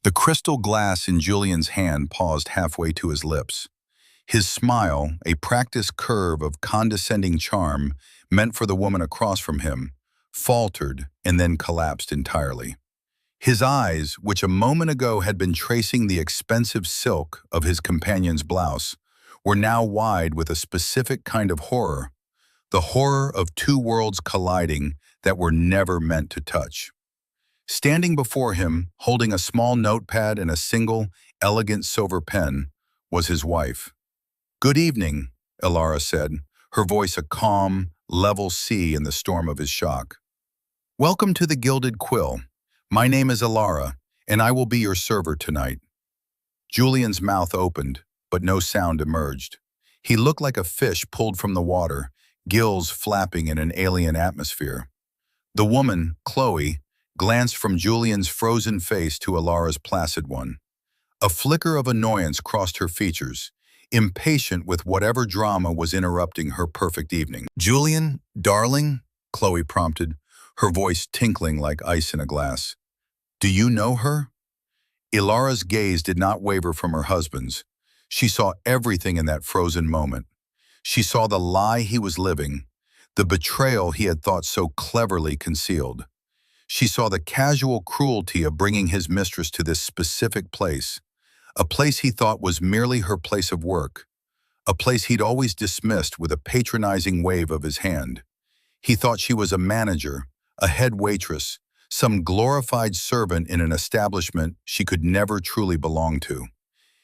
The crystal glass in Julian's hand paused halfway to his lips. His smile, a practiced curve of condescending charm meant for the woman across from him, faltered and then collapsed entirely. His eyes, which a moment ago had been tracing the expensive silk of his companion's blouse, were now wide with a specific kind of horror, the horror of two worlds colliding that were never meant to touch. Standing before him, holding a small notepad and a single, elegant silver pen, was his wife. "Good evening," Ilara said, her voice a calm, level C in the storm of his shock. "Welcome to the Gilded Quill. My name is Ilara, and I will be your server tonight." Julian's mouth opened, but no sound emerged. He looked like a fish pulled from the water, gills flapping in an alien atmosphere. The woman, Chloe, glanced from Julian's frozen face to Ilara's placid one. A flicker of annoyance crossed her features, impatient with whatever drama was interrupting her perfect evening. "Julian, darling," Chloe prompted, her voice tinkling like ice in a glass. "Do you know her?" Ilara's gaze did not waver from her husband's. She saw everything in that frozen moment. She saw the lie he was living, the betrayal he had thought so cleverly concealed. She saw the casual cruelty of bringing his mistress to this specific place, a place he thought was merely her place of work, a place he'd always dismissed with a patronizing wave of his hand. He thought she was a manager, a head waitress, some glorified servant in an establishment she could never truly belong to.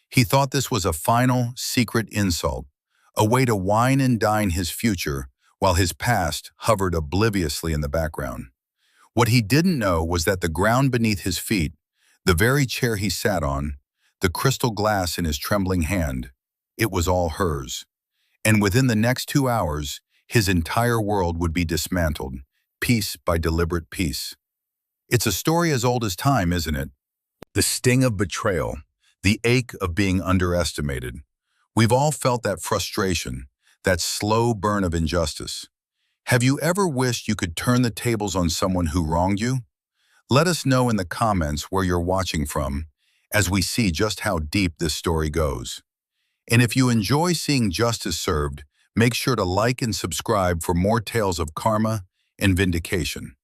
He thought this was a final, secret insult, a way to wine and dine his future while his past hovered obliviously in the background. What he didn't know was that the ground beneath his feet, the very chair he sat on, the crystal glass in his trembling hand, it was all hers. And within the next 2 hours, his entire world would be dismantled, piece by deliberate piece. It's a story as old as time, isn't it? The sting of betrayal, the ache of being underestimated. We've all felt that frustration, that slow burn of injustice. Have you ever wished you could turn the tables on someone who wronged you? Let us know in the comments where you're watching from, as we see just how deep this story goes. And if you enjoy seeing justice served, make sure to like and subscribe for more tales of karma and vindication.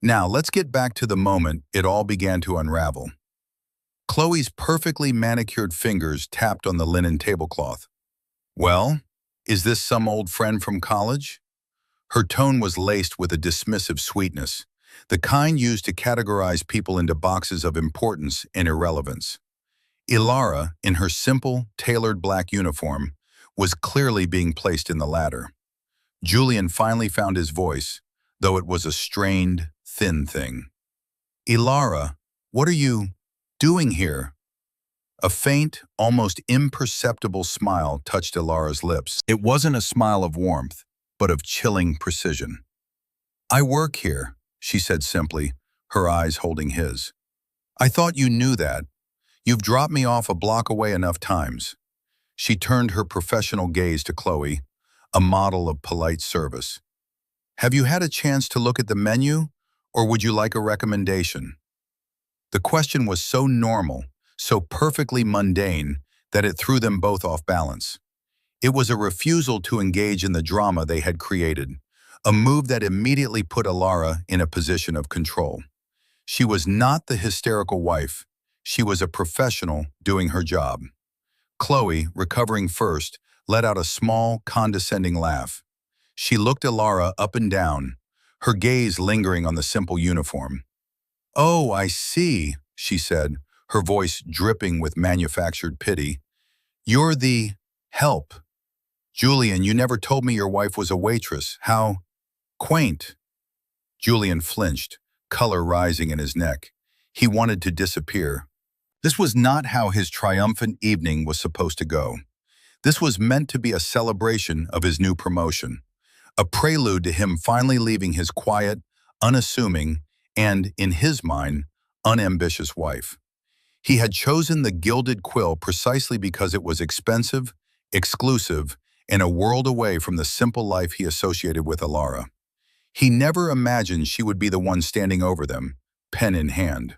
Now, let's get back to the moment it all began to unravel. Chloe's perfectly manicured fingers tapped on the linen tablecloth. "Well, is this some old friend from college?" Her tone was laced with a dismissive sweetness, the kind used to categorize people into boxes of importance and irrelevance. Ilara, in her simple, tailored black uniform, was clearly being placed in the latter. Julian finally found his voice, though it was a strained, thin thing. "Ilara, what are you doing here?" A faint, almost imperceptible smile touched Ilara's lips. It wasn't a smile of warmth, but of chilling precision. "I work here," she said simply, her eyes holding his. "I thought you knew that. You've dropped me off a block away enough times." She turned her professional gaze to Chloe, a model of polite service. "Have you had a chance to look at the menu, or would you like a recommendation?" The question was so normal, so perfectly mundane, that it threw them both off balance. It was a refusal to engage in the drama they had created, a move that immediately put Ilara in a position of control. She was not the hysterical wife. She was a professional doing her job. Chloe, recovering first, let out a small, condescending laugh. She looked Ilara up and down, her gaze lingering on the simple uniform. "Oh, I see," she said, her voice dripping with manufactured pity. "You're the help. Julian, you never told me your wife was a waitress. How quaint." Julian flinched, color rising in his neck. He wanted to disappear. This was not how his triumphant evening was supposed to go. This was meant to be a celebration of his new promotion, a prelude to him finally leaving his quiet, unassuming, and, in his mind, unambitious wife. He had chosen the Gilded Quill precisely because it was expensive, exclusive, and a world away from the simple life he associated with Ilara. He never imagined she would be the one standing over them, pen in hand.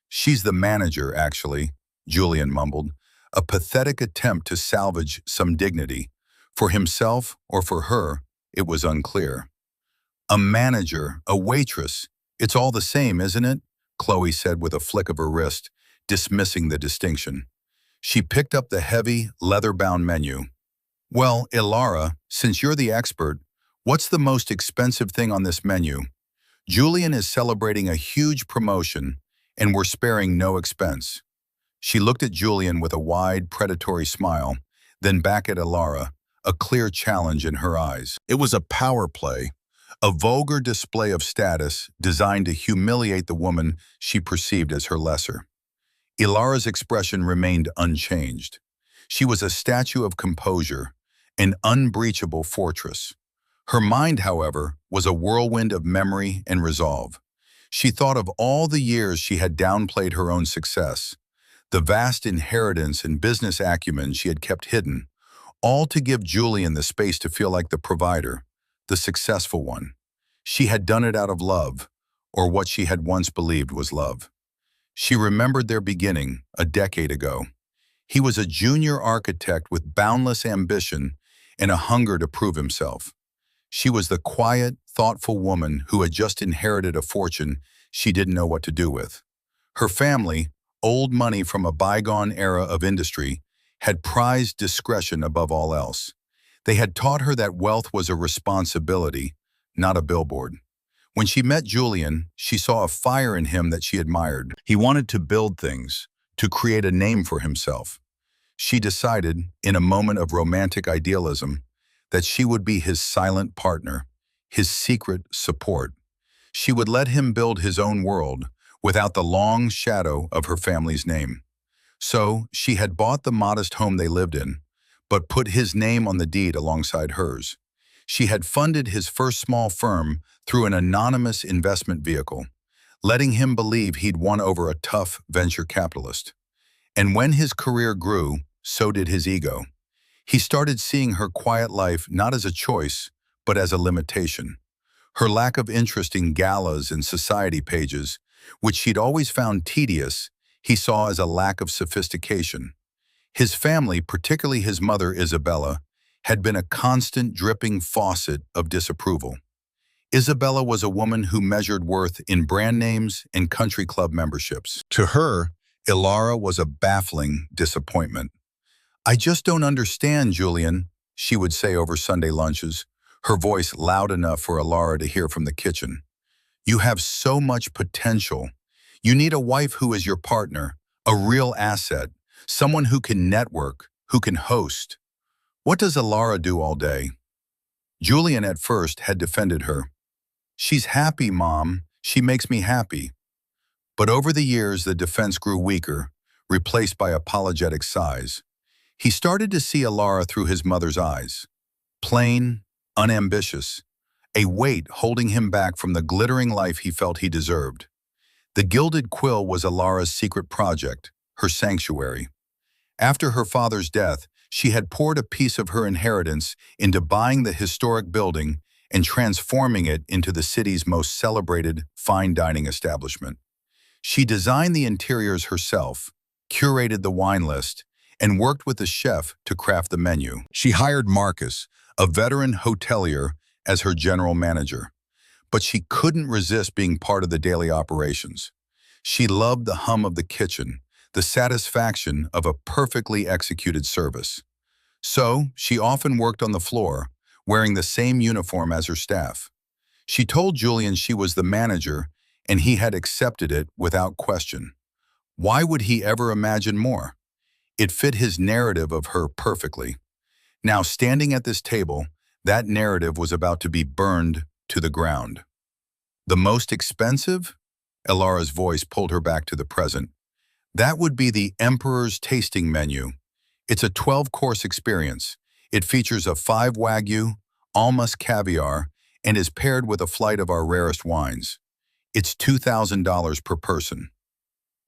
She's the manager, actually, Julian mumbled, a pathetic attempt to salvage some dignity. For himself or for her, it was unclear. A manager, a waitress, it's all the same, isn't it? Chloe said with a flick of her wrist, dismissing the distinction. She picked up the heavy, leather-bound menu. Well, Ilara, since you're the expert, what's the most expensive thing on this menu? Julian is celebrating a huge promotion, and we're sparing no expense. She looked at Julian with a wide, predatory smile, then back at Ilara, a clear challenge in her eyes. It was a power play, a vulgar display of status designed to humiliate the woman she perceived as her lesser. Ilara's expression remained unchanged. She was a statue of composure, an unbreachable fortress. Her mind, however, was a whirlwind of memory and resolve. She thought of all the years she had downplayed her own success, the vast inheritance and business acumen she had kept hidden, all to give Julian the space to feel like the provider, the successful one. She had done it out of love, or what she had once believed was love. She remembered their beginning a decade ago. He was a junior architect with boundless ambition and a hunger to prove himself. She was the quiet, thoughtful woman who had just inherited a fortune she didn't know what to do with. Her family, old money from a bygone era of industry, had prized discretion above all else. They had taught her that wealth was a responsibility, not a billboard. When she met Julian, she saw a fire in him that she admired. He wanted to build things, to create a name for himself. She decided, in a moment of romantic idealism, that she would be his silent partner, his secret support. She would let him build his own world without the long shadow of her family's name. So she had bought the modest home they lived in, but put his name on the deed alongside hers. She had funded his first small firm through an anonymous investment vehicle, letting him believe he'd won over a tough venture capitalist. And when his career grew, so did his ego. He started seeing her quiet life not as a choice, but as a limitation. Her lack of interest in galas and society pages, which she'd always found tedious, he saw as a lack of sophistication. His family, particularly his mother Isabella, had been a constant dripping faucet of disapproval. Isabella was a woman who measured worth in brand names and country club memberships. To her, Ilara was a baffling disappointment. "I just don't understand, Julian," she would say over Sunday lunches, her voice loud enough for Ilara to hear from the kitchen. "You have so much potential. You need a wife who is your partner, a real asset, someone who can network, who can host. What does Ilara do all day?" Julian at first had defended her. "She's happy, Mom. She makes me happy." But over the years, the defense grew weaker, replaced by apologetic sighs. He started to see Ilara through his mother's eyes. Plain, unambitious, a weight holding him back from the glittering life he felt he deserved. The gilded quill was Ilara's secret project, her sanctuary. After her father's death, she had poured a piece of her inheritance into buying the historic building and transforming it into the city's most celebrated fine dining establishment. She designed the interiors herself, curated the wine list, and worked with the chef to craft the menu. She hired Marcus, a veteran hotelier, as her general manager. But she couldn't resist being part of the daily operations. She loved the hum of the kitchen, the satisfaction of a perfectly executed service. So she often worked on the floor, wearing the same uniform as her staff. She told Julian she was the manager, and he had accepted it without question. Why would he ever imagine more? It fit his narrative of her perfectly. Now, standing at this table, that narrative was about to be burned to the ground. The most expensive? Ilara's voice pulled her back to the present. That would be the Emperor's tasting menu. It's a 12-course experience. It features a 5 Wagyu, Almas caviar, and is paired with a flight of our rarest wines. It's $2,000 per person.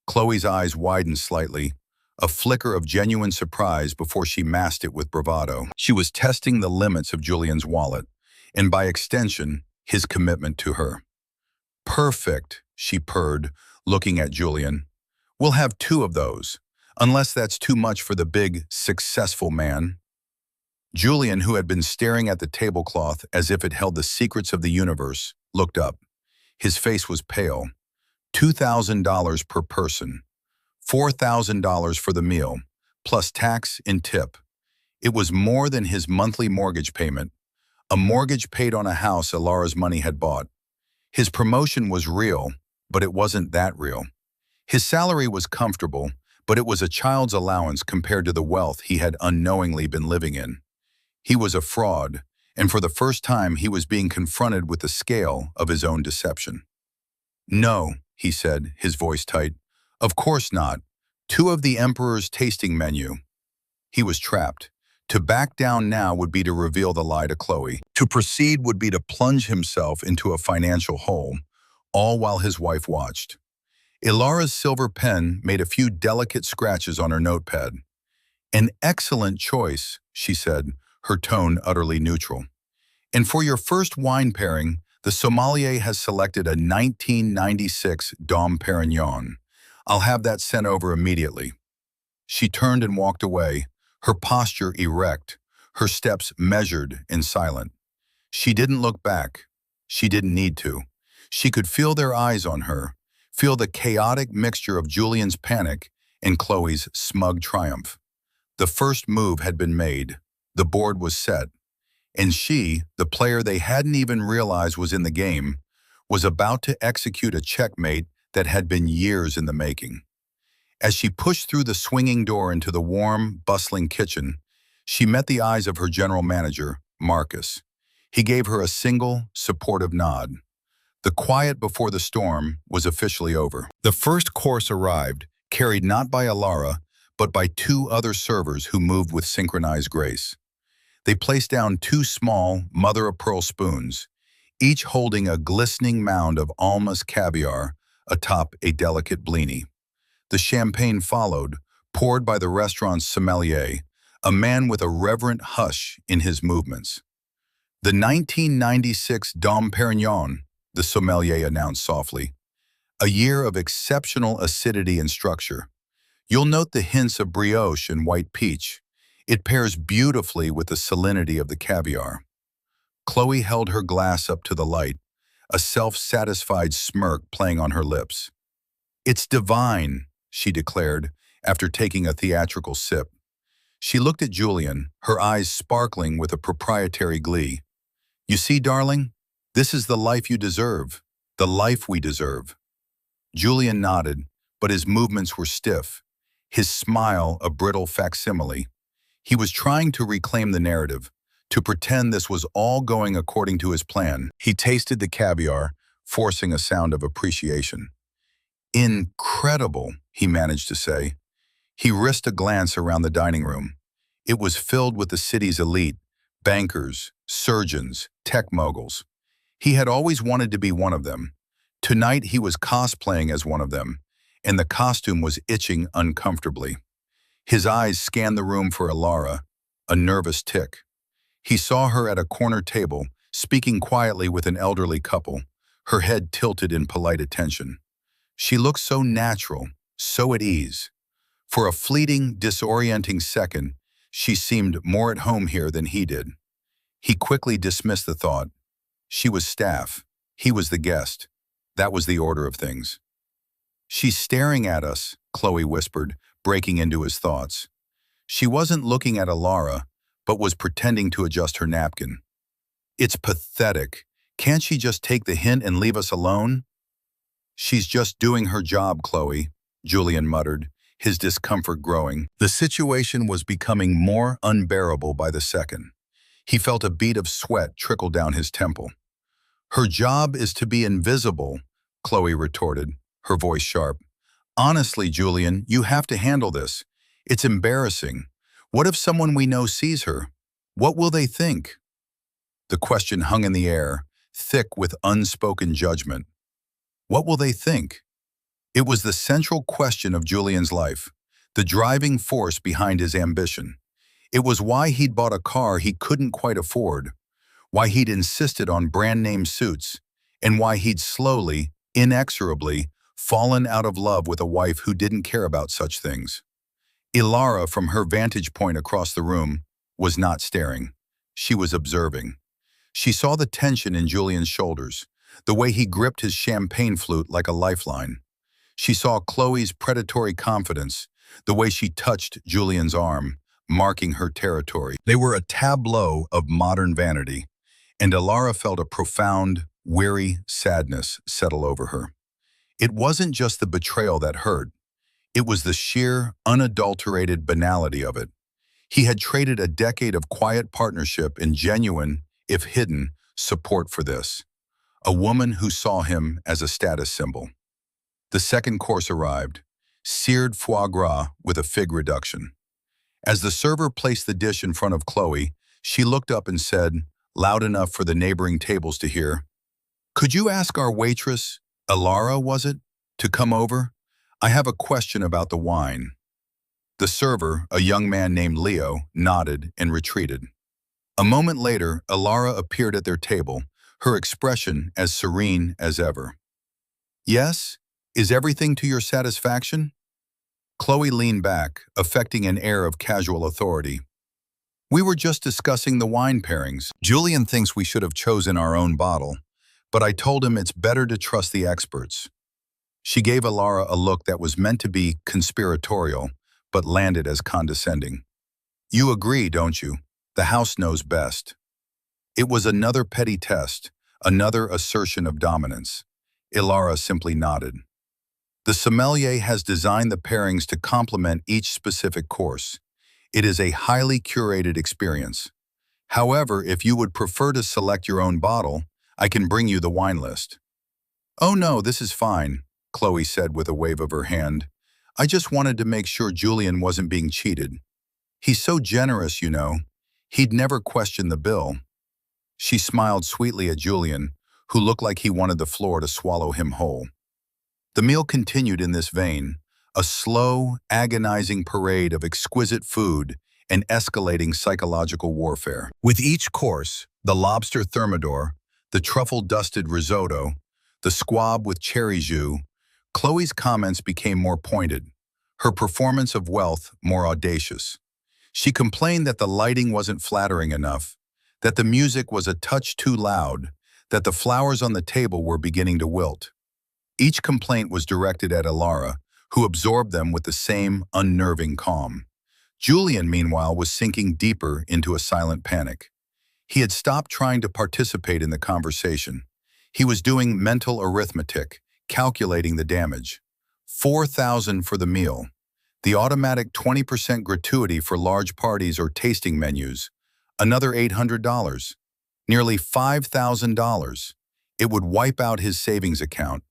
Chloe's eyes widened slightly, a flicker of genuine surprise before she masked it with bravado. She was testing the limits of Julian's wallet, and by extension, his commitment to her. "Perfect," she purred, looking at Julian. We'll have two of those, unless that's too much for the big, successful man. Julian, who had been staring at the tablecloth as if it held the secrets of the universe, looked up. His face was pale. $2,000 per person. $4,000 for the meal, plus tax and tip. It was more than his monthly mortgage payment, a mortgage paid on a house Alara's money had bought. His promotion was real, but it wasn't that real. His salary was comfortable, but it was a child's allowance compared to the wealth he had unknowingly been living in. He was a fraud, and for the first time he was being confronted with the scale of his own deception. "No," he said, his voice tight. "Of course not. Two of the Emperor's tasting menu." He was trapped. To back down now would be to reveal the lie to Chloe. To proceed would be to plunge himself into a financial hole, all while his wife watched. Ilara's silver pen made a few delicate scratches on her notepad. "An excellent choice," she said, her tone utterly neutral. "And for your first wine pairing, the sommelier has selected a 1996 Dom Perignon. I'll have that sent over immediately." She turned and walked away, her posture erect, her steps measured and silent. She didn't look back. She didn't need to. She could feel their eyes on her, feel the chaotic mixture of Julian's panic and Chloe's smug triumph. The first move had been made. The board was set. And she, the player they hadn't even realized was in the game, was about to execute a checkmate that had been years in the making. As she pushed through the swinging door into the warm, bustling kitchen, she met the eyes of her general manager, Marcus. He gave her a single, supportive nod. The quiet before the storm was officially over. The first course arrived, carried not by Alara, but by two other servers who moved with synchronized grace. They placed down two small, mother-of-pearl spoons, each holding a glistening mound of almas caviar atop a delicate blini. The champagne followed, poured by the restaurant's sommelier, a man with a reverent hush in his movements. "The 1996 Dom Perignon," the sommelier announced softly. "A year of exceptional acidity and structure. You'll note the hints of brioche and white peach. It pairs beautifully with the salinity of the caviar." Chloe held her glass up to the light, a self-satisfied smirk playing on her lips. "It's divine," she declared, after taking a theatrical sip. She looked at Julian, her eyes sparkling with a proprietary glee. "You see, darling, this is the life you deserve, the life we deserve." Julian nodded, but his movements were stiff, his smile a brittle facsimile. He was trying to reclaim the narrative, to pretend this was all going according to his plan. He tasted the caviar, forcing a sound of appreciation. "Incredible," he managed to say. He risked a glance around the dining room. It was filled with the city's elite, bankers, surgeons, tech moguls. He had always wanted to be one of them. Tonight he was cosplaying as one of them, and the costume was itching uncomfortably. His eyes scanned the room for Alara, a nervous tick. He saw her at a corner table, speaking quietly with an elderly couple, her head tilted in polite attention. She looked so natural, so at ease. For a fleeting, disorienting second, she seemed more at home here than he did. He quickly dismissed the thought. She was staff. He was the guest. That was the order of things. "She's staring at us," Chloe whispered, breaking into his thoughts. She wasn't looking at Alara, but was pretending to adjust her napkin. "It's pathetic. Can't she just take the hint and leave us alone?" "She's just doing her job, Chloe," Julian muttered, his discomfort growing. The situation was becoming more unbearable by the second. He felt a bead of sweat trickle down his temple. "Her job is to be invisible," Chloe retorted, her voice sharp. "Honestly, Julian, you have to handle this. It's embarrassing. What if someone we know sees her? What will they think?" The question hung in the air, thick with unspoken judgment. What will they think? It was the central question of Julian's life, the driving force behind his ambition. It was why he'd bought a car he couldn't quite afford, why he'd insisted on brand-name suits, and why he'd slowly, inexorably, fallen out of love with a wife who didn't care about such things. Ilara, from her vantage point across the room, was not staring. She was observing. She saw the tension in Julian's shoulders, the way he gripped his champagne flute like a lifeline. She saw Chloe's predatory confidence, the way she touched Julian's arm, marking her territory. They were a tableau of modern vanity, and Ilara felt a profound, weary sadness settle over her. It wasn't just the betrayal that hurt. It was the sheer, unadulterated banality of it. He had traded a decade of quiet partnership and genuine, if hidden, support for this. A woman who saw him as a status symbol. The second course arrived, seared foie gras with a fig reduction. As the server placed the dish in front of Chloe, she looked up and said, loud enough for the neighboring tables to hear, "Could you ask our waitress, Ilara was it, to come over? I have a question about the wine." The server, a young man named Leo, nodded and retreated. A moment later, Ilara appeared at their table, her expression as serene as ever. "Yes? Is everything to your satisfaction?" Chloe leaned back, affecting an air of casual authority. "We were just discussing the wine pairings. Julian thinks we should have chosen our own bottle, but I told him it's better to trust the experts." She gave Ilara a look that was meant to be conspiratorial, but landed as condescending. "You agree, don't you? The house knows best." It was another petty test, another assertion of dominance. Ilara simply nodded. "The sommelier has designed the pairings to complement each specific course. It is a highly curated experience. However, if you would prefer to select your own bottle, I can bring you the wine list." "Oh no, this is fine," Chloe said with a wave of her hand. "I just wanted to make sure Julian wasn't being cheated. He's so generous, you know. He'd never question the bill." She smiled sweetly at Julian, who looked like he wanted the floor to swallow him whole. The meal continued in this vein, a slow, agonizing parade of exquisite food and escalating psychological warfare. With each course, the lobster thermidor, the truffle-dusted risotto, the squab with cherry jus, Chloe's comments became more pointed, her performance of wealth more audacious. She complained that the lighting wasn't flattering enough, that the music was a touch too loud, that the flowers on the table were beginning to wilt. Each complaint was directed at Ilara, who absorbed them with the same unnerving calm. Julian, meanwhile, was sinking deeper into a silent panic. He had stopped trying to participate in the conversation. He was doing mental arithmetic, calculating the damage. 4,000 for the meal. The automatic 20% gratuity for large parties or tasting menus. Another $800. Nearly $5,000. It would wipe out his savings account.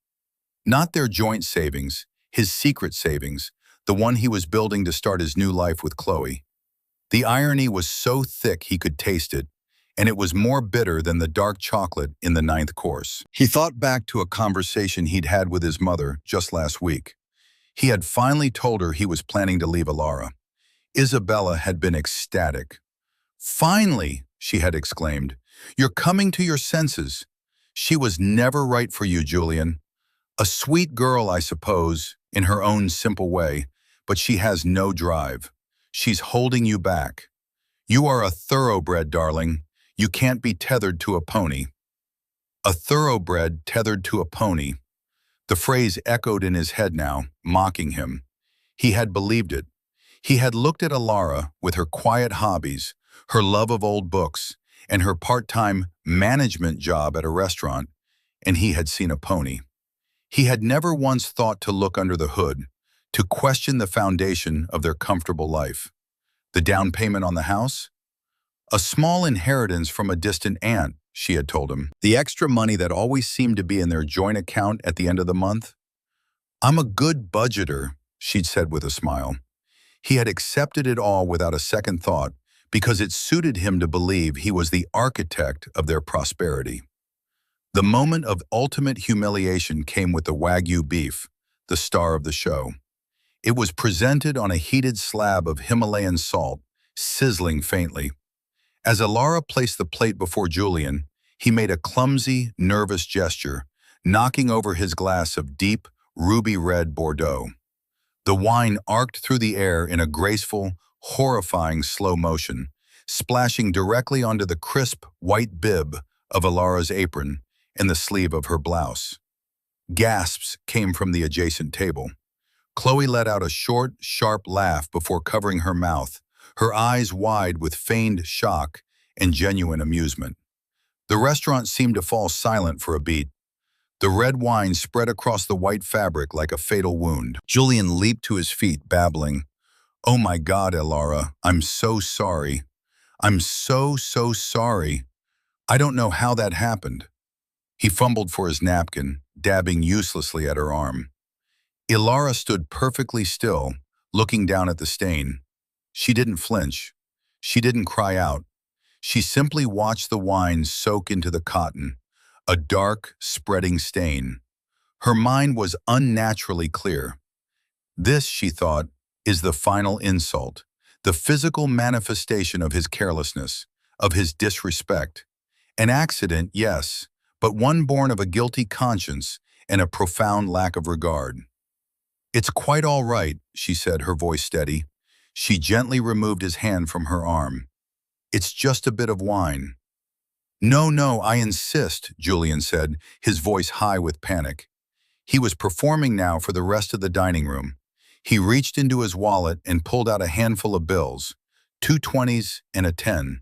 Not their joint savings, his secret savings, the one he was building to start his new life with Chloe. The irony was so thick he could taste it, and it was more bitter than the dark chocolate in the 9th course. He thought back to a conversation he'd had with his mother just last week. He had finally told her he was planning to leave Ilara. Isabella had been ecstatic. "Finally," she had exclaimed, "you're coming to your senses. She was never right for you, Julian. A sweet girl, I suppose, in her own simple way, but she has no drive. She's holding you back. You are a thoroughbred, darling. You can't be tethered to a pony." A thoroughbred tethered to a pony. The phrase echoed in his head now, mocking him. He had believed it. He had looked at Ilara with her quiet hobbies, her love of old books, and her part-time management job at a restaurant, and he had seen a pony. He had never once thought to look under the hood, to question the foundation of their comfortable life. The down payment on the house? A small inheritance from a distant aunt, she had told him. The extra money that always seemed to be in their joint account at the end of the month? "I'm a good budgeter," she'd said with a smile. He had accepted it all without a second thought because it suited him to believe he was the architect of their prosperity. The moment of ultimate humiliation came with the Wagyu beef, the star of the show. It was presented on a heated slab of Himalayan salt, sizzling faintly. As Ilara placed the plate before Julian, he made a clumsy, nervous gesture, knocking over his glass of deep, ruby-red Bordeaux. The wine arced through the air in a graceful, horrifying slow motion, splashing directly onto the crisp, white bib of Alara's apron and the sleeve of her blouse. Gasps came from the adjacent table. Chloe let out a short, sharp laugh before covering her mouth, her eyes wide with feigned shock and genuine amusement. The restaurant seemed to fall silent for a beat. The red wine spread across the white fabric like a fatal wound. Julian leaped to his feet, babbling, "Oh my God, Elara, I'm so sorry. I'm so sorry. I don't know how that happened." He fumbled for his napkin, dabbing uselessly at her arm. Elara stood perfectly still, looking down at the stain. She didn't flinch. She didn't cry out. She simply watched the wine soak into the cotton, a dark, spreading stain. Her mind was unnaturally clear. This, she thought, is the final insult, the physical manifestation of his carelessness, of his disrespect. An accident, yes, but one born of a guilty conscience and a profound lack of regard. "It's quite all right," she said, her voice steady. She gently removed his hand from her arm. "It's just a bit of wine." "No, no, I insist," Julian said, his voice high with panic. He was performing now for the rest of the dining room. He reached into his wallet and pulled out a handful of bills, 2 20s and a 10,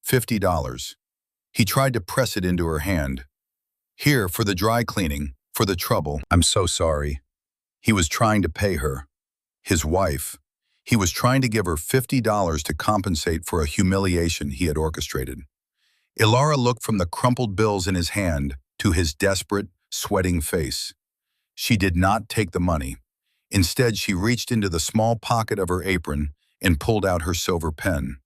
$50. He tried to press it into her hand. "Here, for the dry cleaning, for the trouble. I'm so sorry." He was trying to pay her. His wife. He was trying to give her $50 to compensate for a humiliation he had orchestrated. Elara looked from the crumpled bills in his hand to his desperate, sweating face. She did not take the money. Instead, she reached into the small pocket of her apron and pulled out her silver pen.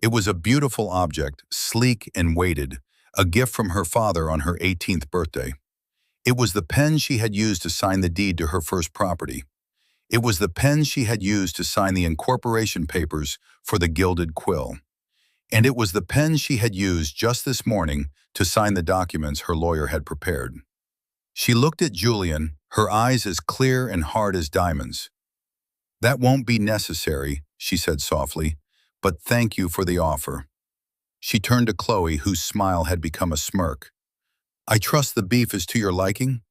It was a beautiful object, sleek and weighted, a gift from her father on her 18th birthday. It was the pen she had used to sign the deed to her first property. It was the pen she had used to sign the incorporation papers for the Gilded Quill. And it was the pen she had used just this morning to sign the documents her lawyer had prepared. She looked at Julian, her eyes as clear and hard as diamonds. "That won't be necessary," she said softly, "but thank you for the offer." She turned to Chloe, whose smile had become a smirk. "I trust the beef is to your liking?"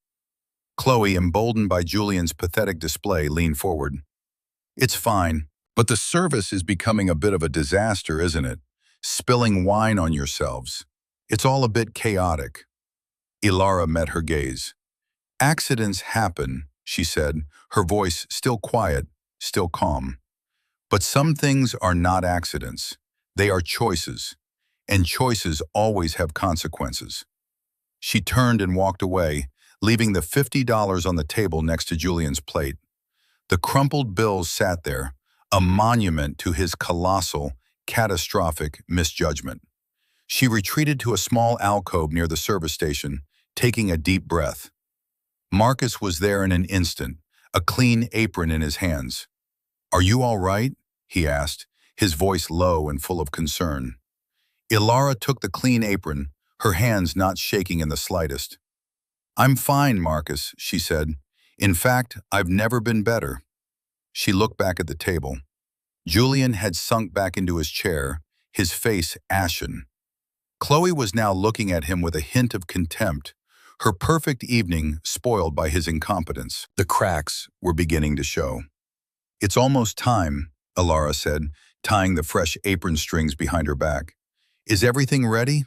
Chloe, emboldened by Julian's pathetic display, leaned forward. "It's fine, but the service is becoming a bit of a disaster, isn't it? Spilling wine on yourselves. It's all a bit chaotic." Elara met her gaze. "Accidents happen," she said, her voice still quiet, still calm. "But some things are not accidents. They are choices, and choices always have consequences." She turned and walked away, leaving the $50 on the table next to Julian's plate. The crumpled bills sat there, a monument to his colossal, catastrophic misjudgment. She retreated to a small alcove near the service station, taking a deep breath. Marcus was there in an instant, a clean apron in his hands. "Are you all right?" he asked, his voice low and full of concern. Elara took the clean apron, her hands not shaking in the slightest. "I'm fine, Marcus," she said. "In fact, I've never been better." She looked back at the table. Julian had sunk back into his chair, his face ashen. Chloe was now looking at him with a hint of contempt, her perfect evening spoiled by his incompetence. The cracks were beginning to show. "It's almost time," Elara said, tying the fresh apron strings behind her back. "Is everything ready?"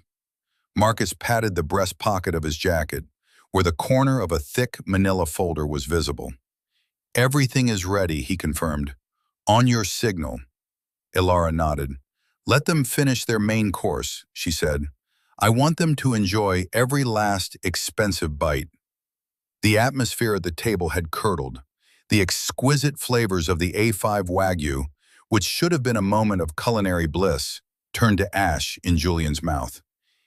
Marcus patted the breast pocket of his jacket, where the corner of a thick manila folder was visible. "Everything is ready," he confirmed. "On your signal." Elara nodded. "Let them finish their main course," she said. "I want them to enjoy every last expensive bite." The atmosphere at the table had curdled. The exquisite flavors of the A5 Wagyu, which should have been a moment of culinary bliss, turned to ash in Julian's mouth.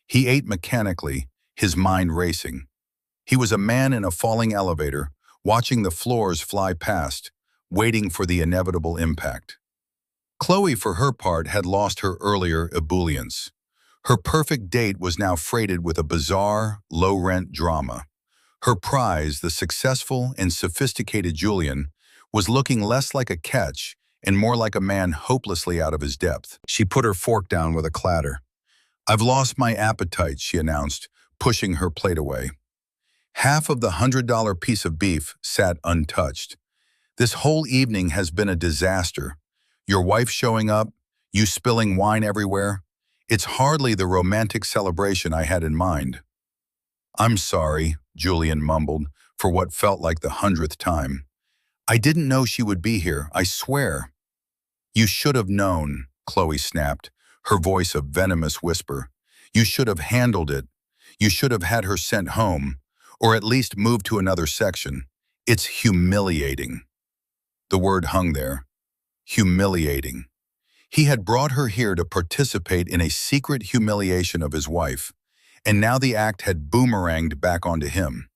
He ate mechanically, his mind racing. He was a man in a falling elevator, watching the floors fly past, waiting for the inevitable impact. Chloe, for her part, had lost her earlier ebullience. Her perfect date was now freighted with a bizarre, low-rent drama. Her prize, the successful and sophisticated Julian, was looking less like a catch and more like a man hopelessly out of his depth. She put her fork down with a clatter. "I've lost my appetite," she announced, pushing her plate away. Half of the $100 piece of beef sat untouched. "This whole evening has been a disaster. Your wife showing up, you spilling wine everywhere. It's hardly the romantic celebration I had in mind." "I'm sorry," Julian mumbled, for what felt like the 100th time. "I didn't know she would be here, I swear." "You should have known," Chloe snapped, her voice a venomous whisper. "You should have handled it. You should have had her sent home, or at least moved to another section. It's humiliating." The word hung there. Humiliating. He had brought her here to participate in a secret humiliation of his wife, and now the act had boomeranged back onto him.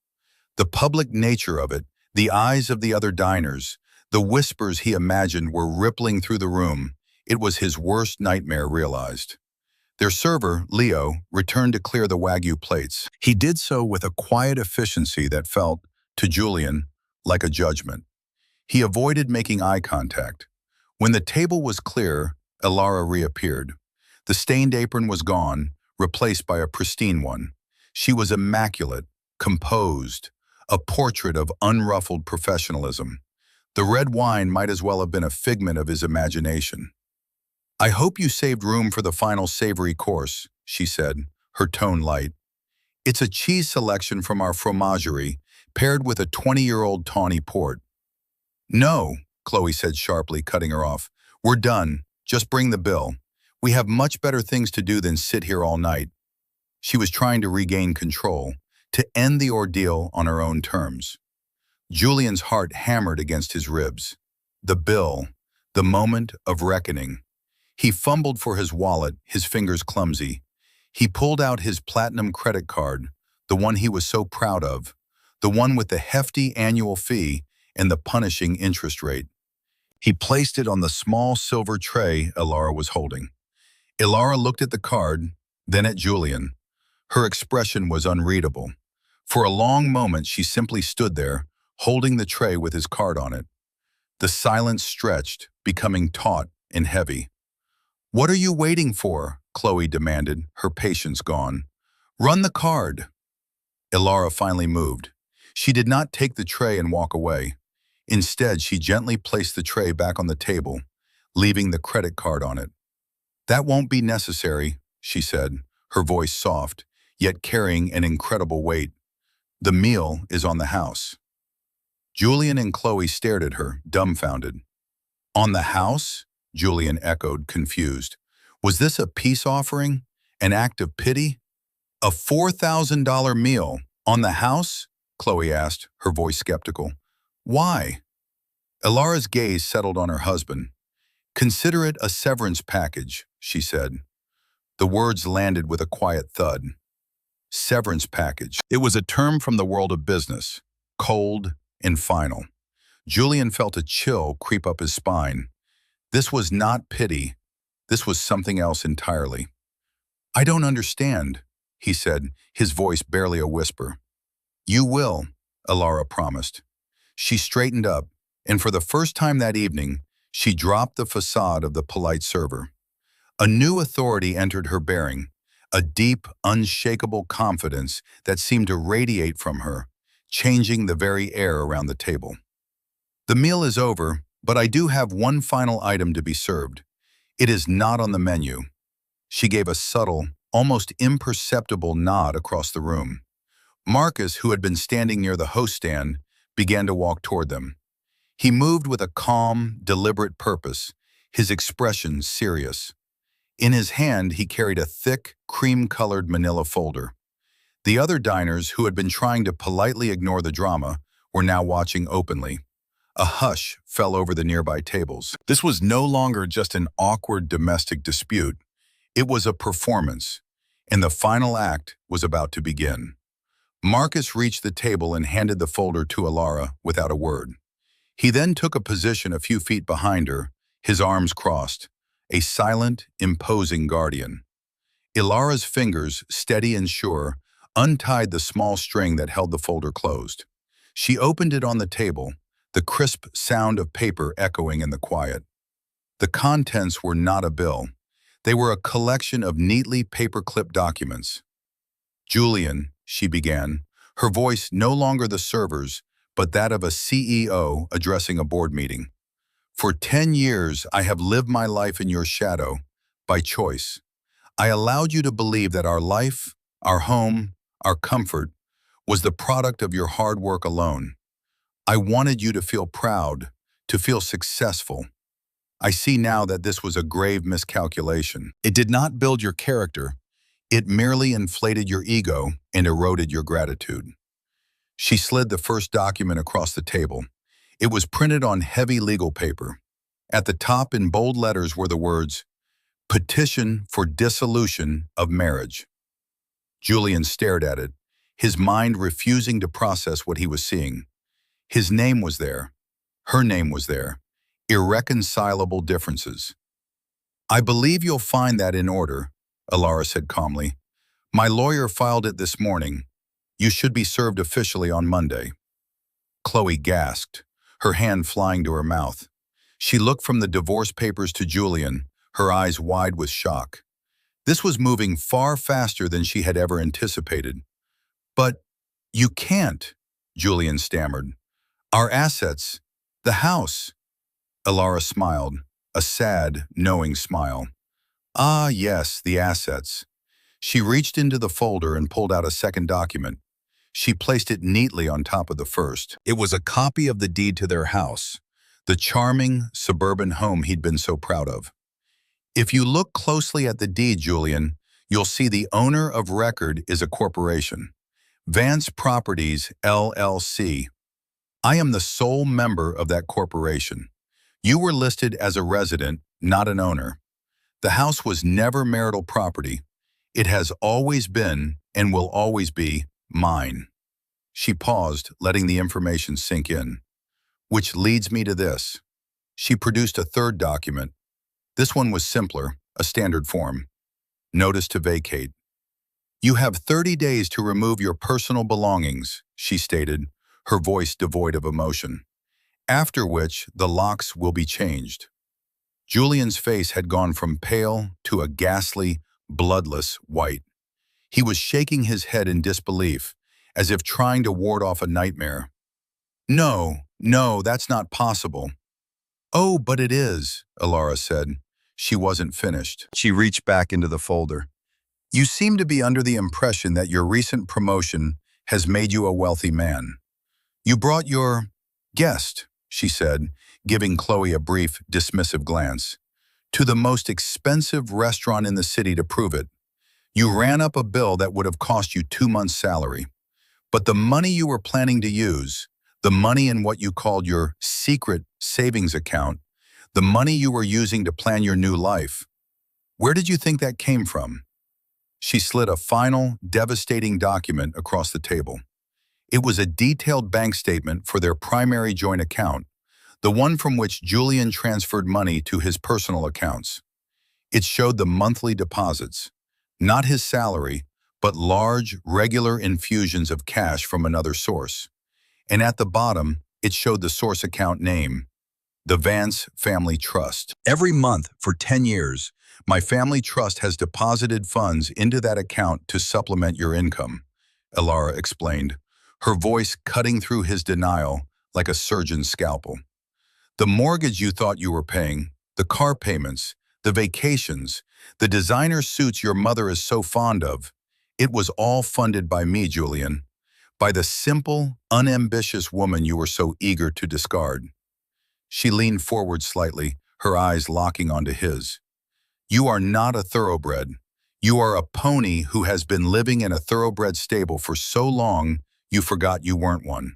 The public nature of it, the eyes of the other diners, the whispers he imagined were rippling through the room. It was his worst nightmare realized. Their server, Leo, returned to clear the Wagyu plates. He did so with a quiet efficiency that felt, to Julian, like a judgment. He avoided making eye contact. When the table was clear, Elara reappeared. The stained apron was gone, replaced by a pristine one. She was immaculate, composed, a portrait of unruffled professionalism. The red wine might as well have been a figment of his imagination. "I hope you saved room for the final savory course," she said, her tone light. "It's a cheese selection from our fromagerie, paired with a 20-year-old tawny port." "No," Chloe said sharply, cutting her off. "We're done. Just bring the bill. We have much better things to do than sit here all night." She was trying to regain control, to end the ordeal on her own terms. Julian's heart hammered against his ribs. The bill, the moment of reckoning. He fumbled for his wallet, his fingers clumsy. He pulled out his platinum credit card, the one he was so proud of, the one with the hefty annual fee and the punishing interest rate. He placed it on the small silver tray Elara was holding. Elara looked at the card, then at Julian. Her expression was unreadable. For a long moment she simply stood there, holding the tray with his card on it. The silence stretched, becoming taut and heavy. "What are you waiting for?" Chloe demanded, her patience gone. "Run the card." Elara finally moved. She did not take the tray and walk away. Instead, she gently placed the tray back on the table, leaving the credit card on it. "That won't be necessary," she said, her voice soft, yet carrying an incredible weight. "The meal is on the house." Julian and Chloe stared at her, dumbfounded. "On the house?" Julian echoed, confused. Was this a peace offering? An act of pity? "A $4,000 meal on the house?" Chloe asked, her voice skeptical. "Why?" Elara's gaze settled on her husband. "Consider it a severance package," she said. The words landed with a quiet thud. Severance package. It was a term from the world of business, cold and final. Julian felt a chill creep up his spine. This was not pity. This was something else entirely. "I don't understand," he said, his voice barely a whisper. "You will," Elara promised. She straightened up, and for the first time that evening, she dropped the facade of the polite server. A new authority entered her bearing, a deep, unshakable confidence that seemed to radiate from her, changing the very air around the table. "The meal is over, but I do have one final item to be served. It is not on the menu." She gave a subtle, almost imperceptible nod across the room. Marcus, who had been standing near the host stand, began to walk toward them. He moved with a calm, deliberate purpose, his expression serious. In his hand, he carried a thick, cream-colored manila folder. The other diners, who had been trying to politely ignore the drama, were now watching openly. A hush fell over the nearby tables. This was no longer just an awkward domestic dispute. It was a performance, and the final act was about to begin. Marcus reached the table and handed the folder to Elara without a word. He then took a position a few feet behind her, his arms crossed, a silent, imposing guardian. Elara's fingers, steady and sure, untied the small string that held the folder closed. She opened it on the table, the crisp sound of paper echoing in the quiet. The contents were not a bill. They were a collection of neatly paper-clipped documents. "Julian," she began, her voice no longer the server's, but that of a CEO addressing a board meeting. "For 10 years, I have lived my life in your shadow, by choice. I allowed you to believe that our life, our home, our comfort, was the product of your hard work alone. I wanted you to feel proud, to feel successful. I see now that this was a grave miscalculation. It did not build your character. It merely inflated your ego and eroded your gratitude." She slid the first document across the table. It was printed on heavy legal paper. At the top in bold letters were the words, "Petition for dissolution of marriage." Julian stared at it, his mind refusing to process what he was seeing. His name was there. Her name was there. Irreconcilable differences. "I believe you'll find that in order," Alara said calmly. "My lawyer filed it this morning. You should be served officially on Monday." Chloe gasped, her hand flying to her mouth. She looked from the divorce papers to Julian, her eyes wide with shock. This was moving far faster than she had ever anticipated. "But you can't," Julian stammered. "Our assets, the house." Alara smiled, a sad, knowing smile. "Ah, yes, the assets." She reached into the folder and pulled out a second document. She placed it neatly on top of the first. It was a copy of the deed to their house, the charming, suburban home he'd been so proud of. "If you look closely at the deed, Julian, you'll see the owner of record is a corporation. Vance Properties, LLC. I am the sole member of that corporation. You were listed as a resident, not an owner. The house was never marital property. It has always been, and will always be, mine." She paused, letting the information sink in. "Which leads me to this." She produced a third document. This one was simpler, a standard form. "Notice to vacate. You have 30 days to remove your personal belongings," she stated, her voice devoid of emotion. "After which, the locks will be changed." Julian's face had gone from pale to a ghastly, bloodless white. He was shaking his head in disbelief, as if trying to ward off a nightmare. "No, no, that's not possible." "Oh, but it is," Alara said. She wasn't finished. She reached back into the folder. "You seem to be under the impression that your recent promotion has made you a wealthy man. You brought your guest," she said, giving Chloe a brief, dismissive glance, "to the most expensive restaurant in the city to prove it. You ran up a bill that would have cost you 2 months' salary. But the money you were planning to use, the money in what you called your secret savings account, the money you were using to plan your new life, where did you think that came from?" She slid a final, devastating document across the table. It was a detailed bank statement for their primary joint account, the one from which Julian transferred money to his personal accounts. It showed the monthly deposits, not his salary, but large, regular infusions of cash from another source. And at the bottom, it showed the source account name, the Vance Family Trust. "Every month for 10 years, my family trust has deposited funds into that account to supplement your income," Alara explained, her voice cutting through his denial like a surgeon's scalpel. "The mortgage you thought you were paying, the car payments, the vacations, the designer suits your mother is so fond of, it was all funded by me, Julian, by the simple, unambitious woman you were so eager to discard." She leaned forward slightly, her eyes locking onto his. "You are not a thoroughbred. You are a pony who has been living in a thoroughbred stable for so long you forgot you weren't one.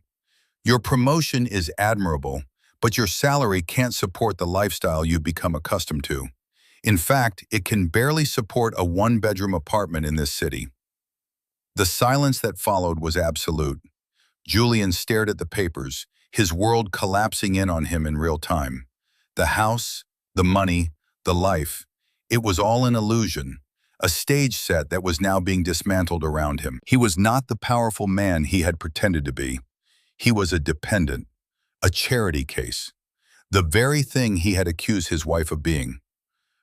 Your promotion is admirable, but your salary can't support the lifestyle you've become accustomed to. In fact, it can barely support a one-bedroom apartment in this city." The silence that followed was absolute. Julian stared at the papers, his world collapsing in on him in real time. The house, the money, the life, it was all an illusion, a stage set that was now being dismantled around him. He was not the powerful man he had pretended to be. He was a dependent, a charity case, the very thing he had accused his wife of being.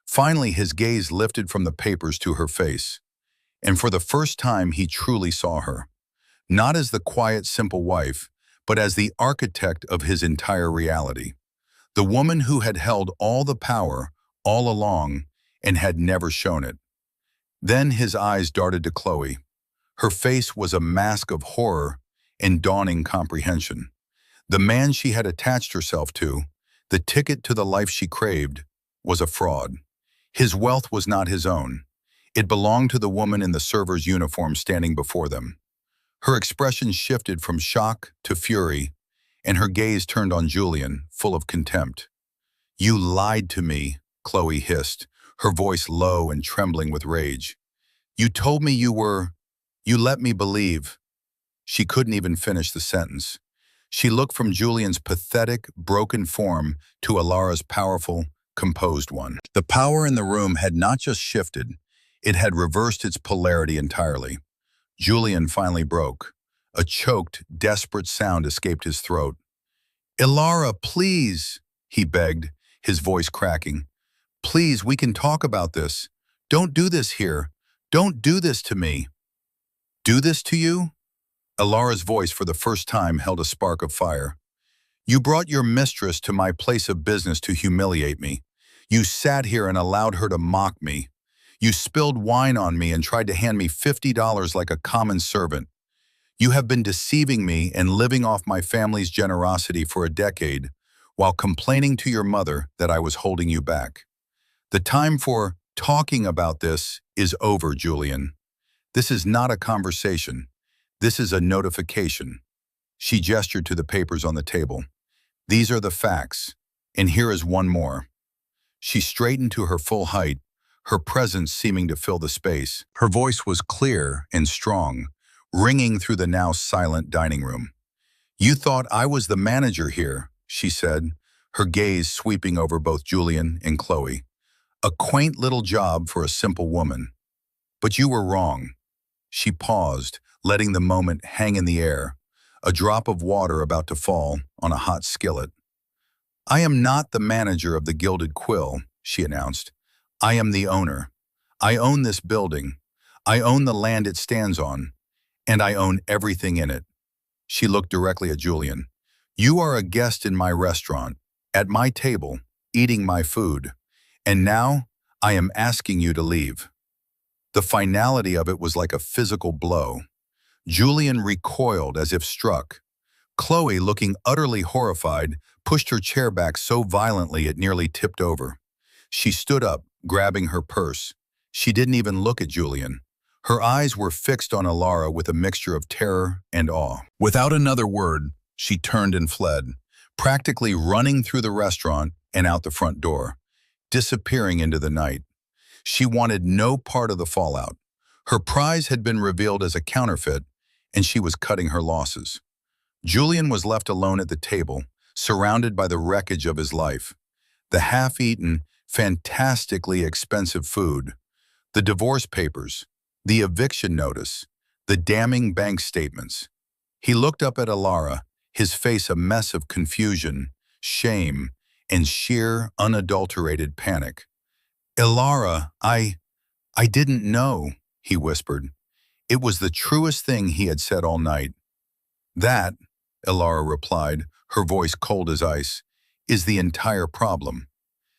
Finally, his gaze lifted from the papers to her face, and for the first time he truly saw her, not as the quiet, simple wife, but as the architect of his entire reality, the woman who had held all the power all along and had never shown it. Then his eyes darted to Chloe. Her face was a mask of horror and dawning comprehension. The man she had attached herself to, the ticket to the life she craved, was a fraud. His wealth was not his own. It belonged to the woman in the server's uniform standing before them. Her expression shifted from shock to fury, and her gaze turned on Julian, full of contempt. "You lied to me," Chloe hissed, her voice low and trembling with rage. "You told me you let me believe." She couldn't even finish the sentence. She looked from Julian's pathetic, broken form to Alara's powerful, composed one. The power in the room had not just shifted, it had reversed its polarity entirely. Julian finally broke. A choked, desperate sound escaped his throat. "Alara, please," he begged, his voice cracking. "Please, we can talk about this. Don't do this here. Don't do this to me." "Do this to you?" Alara's voice for the first time held a spark of fire. "You brought your mistress to my place of business to humiliate me. You sat here and allowed her to mock me. You spilled wine on me and tried to hand me $50 like a common servant. You have been deceiving me and living off my family's generosity for a decade, while complaining to your mother that I was holding you back. The time for talking about this is over, Julian. This is not a conversation. This is a notification." She gestured to the papers on the table. "These are the facts, and here is one more." She straightened to her full height, her presence seeming to fill the space. Her voice was clear and strong, ringing through the now silent dining room. "You thought I was the manager here," she said, her gaze sweeping over both Julian and Chloe. "A quaint little job for a simple woman. But you were wrong." She paused, letting the moment hang in the air, a drop of water about to fall on a hot skillet. "I am not the manager of the Gilded Quill," she announced. "I am the owner. I own this building. I own the land it stands on, and I own everything in it." She looked directly at Julian. "You are a guest in my restaurant, at my table, eating my food, and now I am asking you to leave." The finality of it was like a physical blow. Julian recoiled as if struck. Chloe, looking utterly horrified, pushed her chair back so violently it nearly tipped over. She stood up, grabbing her purse. She didn't even look at Julian. Her eyes were fixed on Alara with a mixture of terror and awe. Without another word, she turned and fled, practically running through the restaurant and out the front door, disappearing into the night. She wanted no part of the fallout. Her prize had been revealed as a counterfeit, and she was cutting her losses. Julian was left alone at the table, surrounded by the wreckage of his life. The half-eaten, fantastically expensive food, the divorce papers, the eviction notice, the damning bank statements. He looked up at Alara, his face a mess of confusion, shame, and sheer, unadulterated panic. "Alara, I didn't know," he whispered. It was the truest thing he had said all night. "That," Alara replied, her voice cold as ice, "is the entire problem."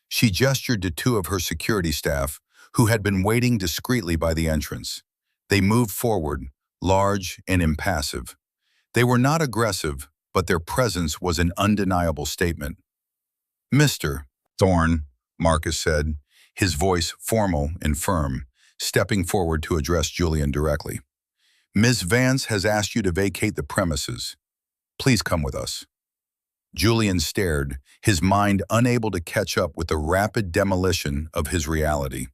She gestured to two of her security staff, who had been waiting discreetly by the entrance. They moved forward, large and impassive. They were not aggressive, but their presence was an undeniable statement. "Mr. Thorne," Marcus said, his voice formal and firm, stepping forward to address Julian directly. "Ms. Vance has asked you to vacate the premises. Please come with us." Julian stared, his mind unable to catch up with the rapid demolition of his reality.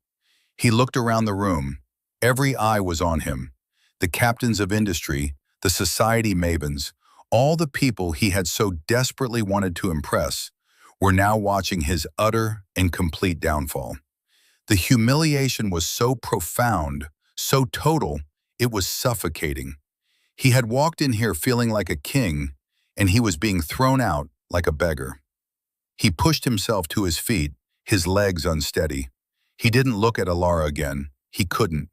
He looked around the room. Every eye was on him. The captains of industry, the society mavens, all the people he had so desperately wanted to impress, were now watching his utter and complete downfall. The humiliation was so profound, so total, it was suffocating. He had walked in here feeling like a king, and he was being thrown out like a beggar. He pushed himself to his feet, his legs unsteady. He didn't look at Alara again. He couldn't.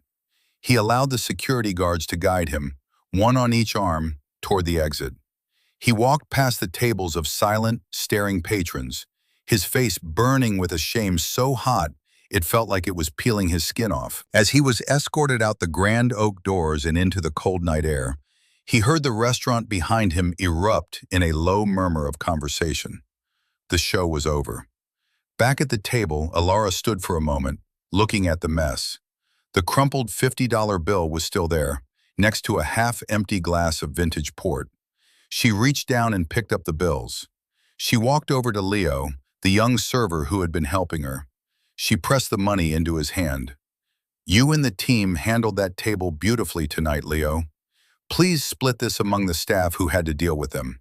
He allowed the security guards to guide him, one on each arm, toward the exit. He walked past the tables of silent, staring patrons, his face burning with a shame so hot it felt like it was peeling his skin off. As he was escorted out the grand oak doors and into the cold night air, he heard the restaurant behind him erupt in a low murmur of conversation. The show was over. Back at the table, Alara stood for a moment, looking at the mess. The crumpled $50 bill was still there, next to a half-empty glass of vintage port. She reached down and picked up the bills. She walked over to Leo, the young server who had been helping her. She pressed the money into his hand. "You and the team handled that table beautifully tonight, Leo. Please split this among the staff who had to deal with them."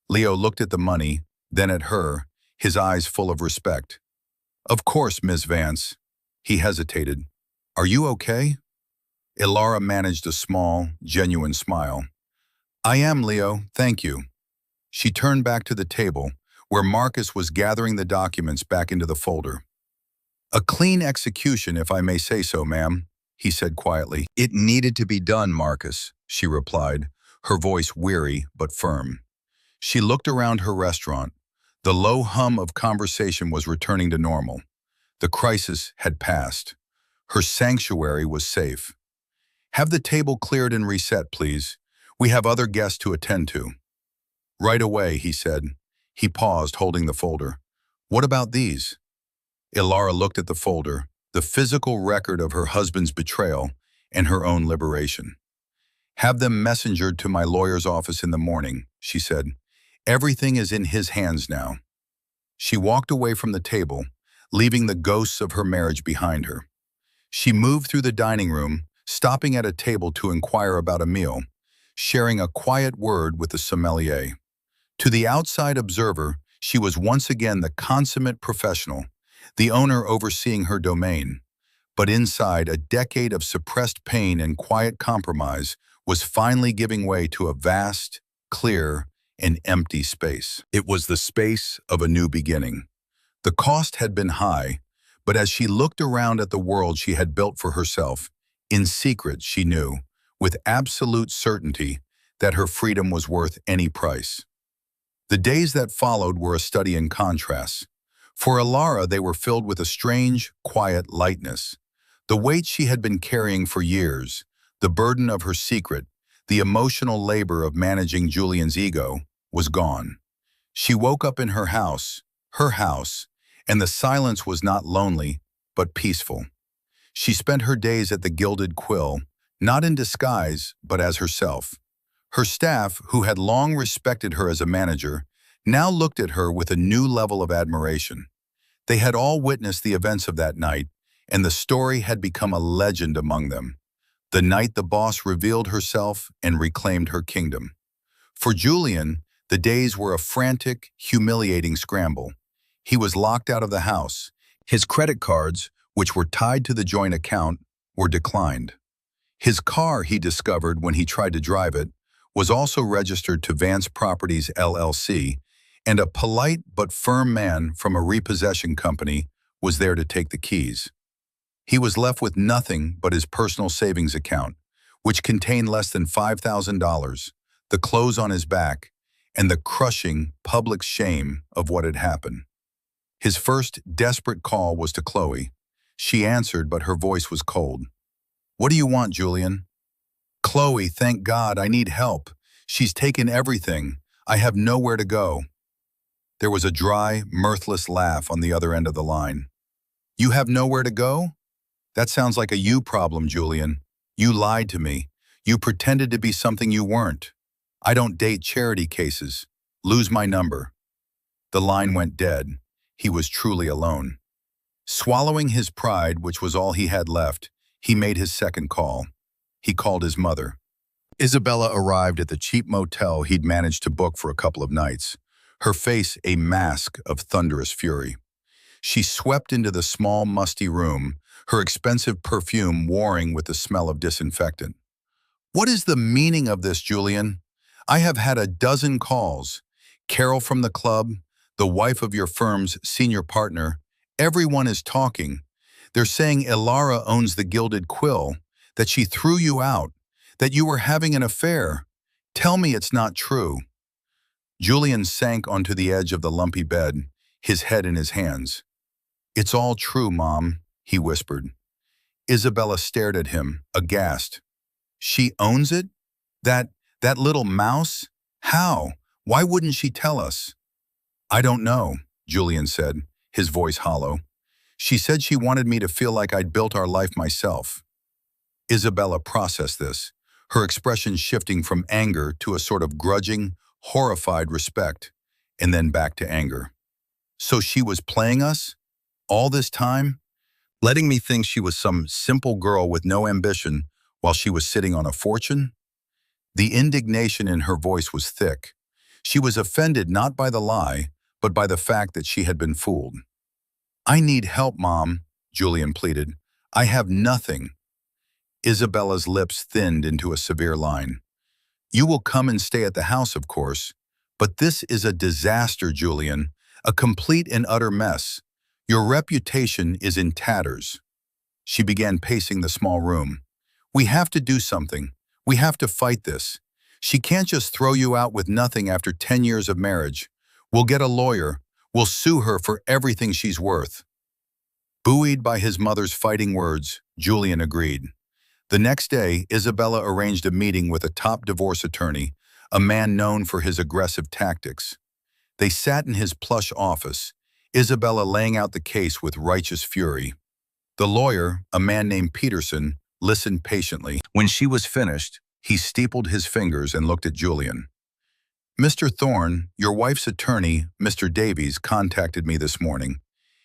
Leo looked at the money, then at her, his eyes full of respect. "Of course, Miss Vance." He hesitated. "Are you okay?" Ilara managed a small, genuine smile. "I am, Leo, thank you." She turned back to the table, where Marcus was gathering the documents back into the folder. "A clean execution, if I may say so, ma'am," he said quietly. "It needed to be done, Marcus," she replied, her voice weary but firm. She looked around her restaurant. The low hum of conversation was returning to normal. The crisis had passed. Her sanctuary was safe. "Have the table cleared and reset, please. We have other guests to attend to." "Right away," he said. He paused, holding the folder. "What about these?" Ilara looked at the folder, the physical record of her husband's betrayal and her own liberation. "Have them messengered to my lawyer's office in the morning," she said. "Everything is in his hands now." She walked away from the table, leaving the ghosts of her marriage behind her. She moved through the dining room, stopping at a table to inquire about a meal, sharing a quiet word with the sommelier. To the outside observer, she was once again the consummate professional, the owner overseeing her domain. But inside, a decade of suppressed pain and quiet compromise was finally giving way to a vast, clear, and empty space. It was the space of a new beginning. The cost had been high, but as she looked around at the world she had built for herself, in secret she knew, with absolute certainty, that her freedom was worth any price. The days that followed were a study in contrasts. For Ilara, they were filled with a strange, quiet lightness. The weight she had been carrying for years, the burden of her secret, the emotional labor of managing Julian's ego, was gone. She woke up in her house, and the silence was not lonely, but peaceful. She spent her days at the Gilded Quill, not in disguise, but as herself. Her staff, who had long respected her as a manager, now looked at her with a new level of admiration. They had all witnessed the events of that night, and the story had become a legend among them. The night the boss revealed herself and reclaimed her kingdom. For Julian, the days were a frantic, humiliating scramble. He was locked out of the house. His credit cards, which were tied to the joint account, were declined. His car, he discovered when he tried to drive it, was also registered to Vance Properties LLC, and a polite but firm man from a repossession company was there to take the keys. He was left with nothing but his personal savings account, which contained less than $5,000, the clothes on his back, and the crushing public shame of what had happened. His first desperate call was to Chloe. She answered, but her voice was cold. "What do you want, Julian?" "Chloe, thank God, I need help. She's taken everything. I have nowhere to go." There was a dry, mirthless laugh on the other end of the line. "You have nowhere to go? That sounds like a you problem, Julian. You lied to me. You pretended to be something you weren't. I don't date charity cases. Lose my number." The line went dead. He was truly alone. Swallowing his pride, which was all he had left, he made his second call. He called his mother. Isabella arrived at the cheap motel he'd managed to book for a couple of nights, her face a mask of thunderous fury. She swept into the small, musty room, her expensive perfume warring with the smell of disinfectant. "What is the meaning of this, Julian? I have had a dozen calls. Carol from the club, the wife of your firm's senior partner, everyone is talking. They're saying Ilara owns the Gilded Quill, that she threw you out, that you were having an affair. Tell me it's not true." Julian sank onto the edge of the lumpy bed, his head in his hands. "It's all true, Mom," he whispered. Isabella stared at him, aghast. "She owns it? That, that little mouse? How? Why wouldn't she tell us?" "I don't know," Julian said, his voice hollow. "She said she wanted me to feel like I'd built our life myself." Isabella processed this, her expression shifting from anger to a sort of grudging, horrified respect, and then back to anger. "So she was playing us? All this time? Letting me think she was some simple girl with no ambition while she was sitting on a fortune?" The indignation in her voice was thick. She was offended not by the lie, but by the fact that she had been fooled. "I need help, Mom," Julian pleaded. "I have nothing." Isabella's lips thinned into a severe line. "You will come and stay at the house, of course. But this is a disaster, Julian, a complete and utter mess. Your reputation is in tatters." She began pacing the small room. "We have to do something. We have to fight this. She can't just throw you out with nothing after 10 years of marriage. We'll get a lawyer. We'll sue her for everything she's worth." Buoyed by his mother's fighting words, Julian agreed. The next day, Isabella arranged a meeting with a top divorce attorney, a man known for his aggressive tactics. They sat in his plush office, Isabella laying out the case with righteous fury. The lawyer, a man named Peterson, listened patiently. When she was finished, he steepled his fingers and looked at Julian. "Mr. Thorne, your wife's attorney, Mr. Davies, contacted me this morning.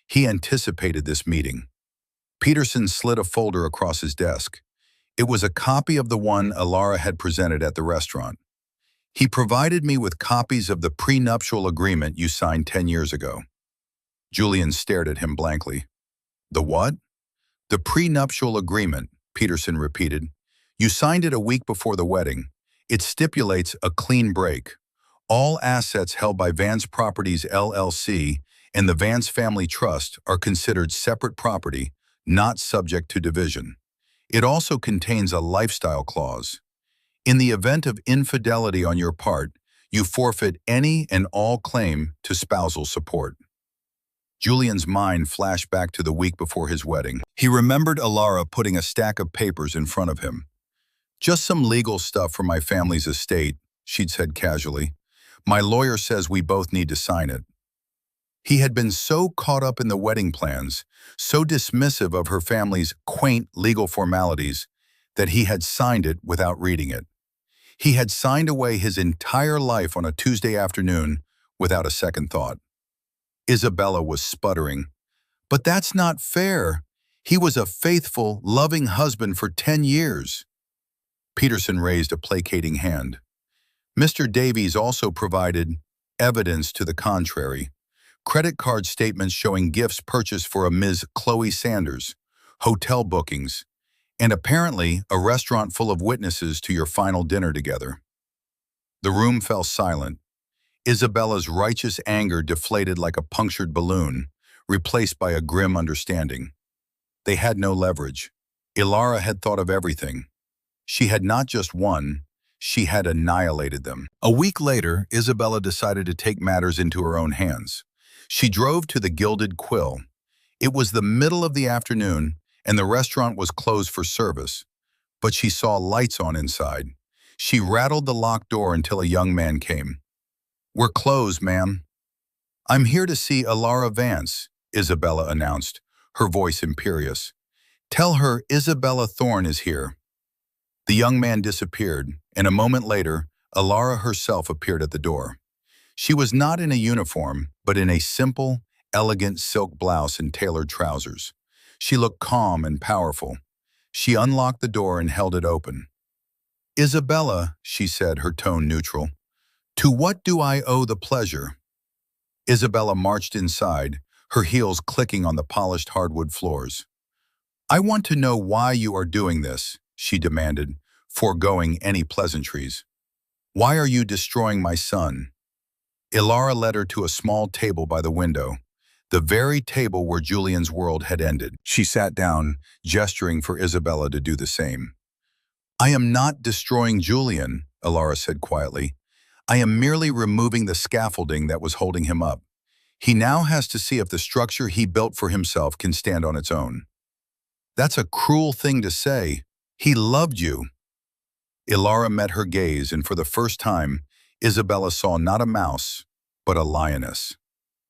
He anticipated this meeting." Peterson slid a folder across his desk. It was a copy of the one Ilara had presented at the restaurant. "He provided me with copies of the prenuptial agreement you signed 10 years ago." Julian stared at him blankly. "The what?" "The prenuptial agreement," Peterson repeated. "You signed it a week before the wedding. It stipulates a clean break. All assets held by Vance Properties LLC and the Vance Family Trust are considered separate property, not subject to division. It also contains a lifestyle clause. In the event of infidelity on your part, you forfeit any and all claim to spousal support." Julian's mind flashed back to the week before his wedding. He remembered Ilara putting a stack of papers in front of him. "Just some legal stuff for my family's estate," she'd said casually. "My lawyer says we both need to sign it." He had been so caught up in the wedding plans, so dismissive of her family's quaint legal formalities, that he had signed it without reading it. He had signed away his entire life on a Tuesday afternoon without a second thought. Isabella was sputtering. "But that's not fair. He was a faithful, loving husband for 10 years. Peterson raised a placating hand. Mr. Davies also provided evidence to the contrary. Credit card statements showing gifts purchased for a Ms. Chloe Sanders, hotel bookings, and apparently a restaurant full of witnesses to your final dinner together." The room fell silent. Isabella's righteous anger deflated like a punctured balloon, replaced by a grim understanding. They had no leverage. Ilara had thought of everything. She had not just won, she had annihilated them. A week later, Isabella decided to take matters into her own hands. She drove to the Gilded Quill. It was the middle of the afternoon, and the restaurant was closed for service, but she saw lights on inside. She rattled the locked door until a young man came. "We're closed, ma'am." "I'm here to see Ilara Vance," Isabella announced, her voice imperious. "Tell her Isabella Thorne is here." The young man disappeared, and a moment later, Ilara herself appeared at the door. She was not in a uniform, but in a simple, elegant silk blouse and tailored trousers. She looked calm and powerful. She unlocked the door and held it open. "Isabella," she said, her tone neutral, "to what do I owe the pleasure?" Isabella marched inside, her heels clicking on the polished hardwood floors. "I want to know why you are doing this," she demanded, foregoing any pleasantries. "Why are you destroying my son?" Ilara led her to a small table by the window, the very table where Julian's world had ended. She sat down, gesturing for Isabella to do the same. "I am not destroying Julian," Ilara said quietly. "I am merely removing the scaffolding that was holding him up. He now has to see if the structure he built for himself can stand on its own." "That's a cruel thing to say. He loved you." Ilara met her gaze, and for the first time, Isabella saw not a mouse, but a lioness.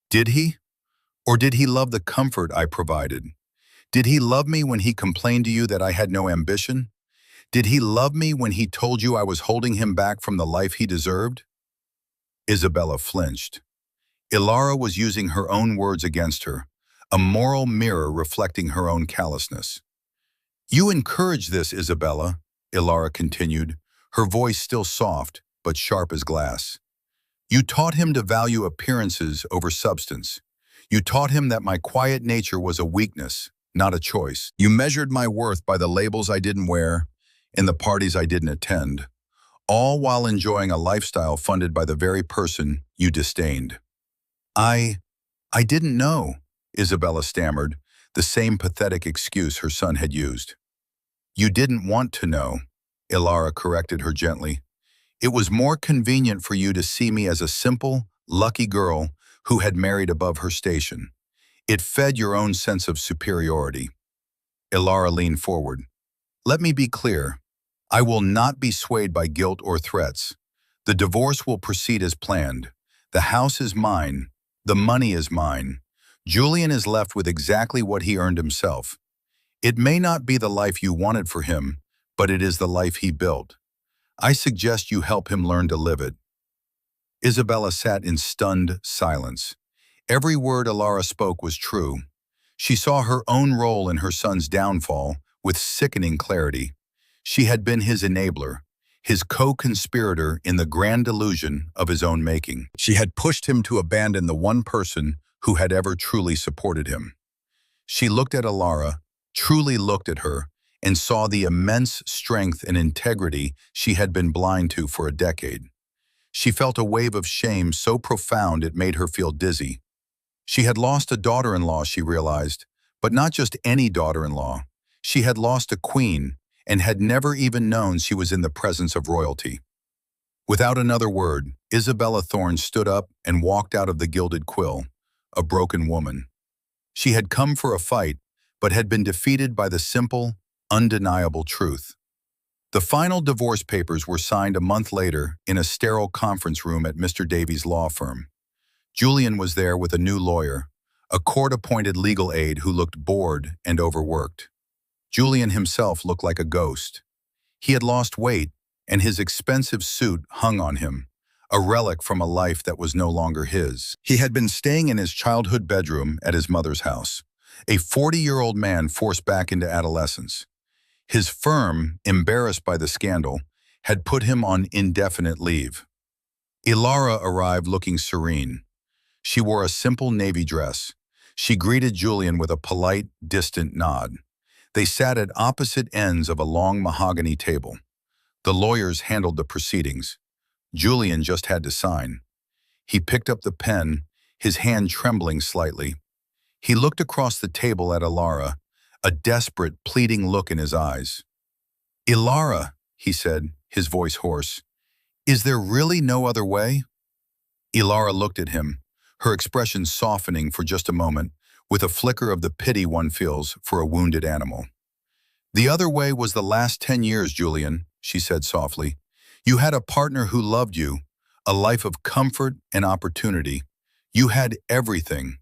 "Did he? Or did he love the comfort I provided? Did he love me when he complained to you that I had no ambition? Did he love me when he told you I was holding him back from the life he deserved?" Isabella flinched. Ilara was using her own words against her, a moral mirror reflecting her own callousness. "You encourage this, Isabella," Ilara continued, her voice still soft but sharp as glass. "You taught him to value appearances over substance. You taught him that my quiet nature was a weakness, not a choice. You measured my worth by the labels I didn't wear and the parties I didn't attend, all while enjoying a lifestyle funded by the very person you disdained." I didn't know," Isabella stammered, the same pathetic excuse her son had used. "You didn't want to know," Ilara corrected her gently. "It was more convenient for you to see me as a simple, lucky girl who had married above her station. It fed your own sense of superiority." Ilara leaned forward. "Let me be clear. I will not be swayed by guilt or threats. The divorce will proceed as planned. The house is mine. The money is mine. Julian is left with exactly what he earned himself. It may not be the life you wanted for him, but it is the life he built. I suggest you help him learn to live it." Isabella sat in stunned silence. Every word Ilara spoke was true. She saw her own role in her son's downfall with sickening clarity. She had been his enabler, his co-conspirator in the grand delusion of his own making. She had pushed him to abandon the one person who had ever truly supported him. She looked at Ilara, truly looked at her, and saw the immense strength and integrity she had been blind to for a decade. She felt a wave of shame so profound it made her feel dizzy. She had lost a daughter-in-law, she realized, but not just any daughter-in-law. She had lost a queen and had never even known she was in the presence of royalty. Without another word, Isabella Thorne stood up and walked out of the Gilded Quill, a broken woman. She had come for a fight, but had been defeated by the simple, undeniable truth. The final divorce papers were signed a month later in a sterile conference room at Mr. Davies' law firm. Julian was there with a new lawyer, a court-appointed legal aide who looked bored and overworked. Julian himself looked like a ghost. He had lost weight, and his expensive suit hung on him, a relic from a life that was no longer his. He had been staying in his childhood bedroom at his mother's house, a 40-year-old man forced back into adolescence. His firm, embarrassed by the scandal, had put him on indefinite leave. Ilara arrived looking serene. She wore a simple navy dress. She greeted Julian with a polite, distant nod. They sat at opposite ends of a long mahogany table. The lawyers handled the proceedings. Julian just had to sign. He picked up the pen, his hand trembling slightly. He looked across the table at Ilara, a desperate, pleading look in his eyes. "Ilara," he said, his voice hoarse, "is there really no other way?" Ilara looked at him, her expression softening for just a moment, with a flicker of the pity one feels for a wounded animal. "The other way was the last 10 years, Julian," she said softly. "You had a partner who loved you, a life of comfort and opportunity. You had everything,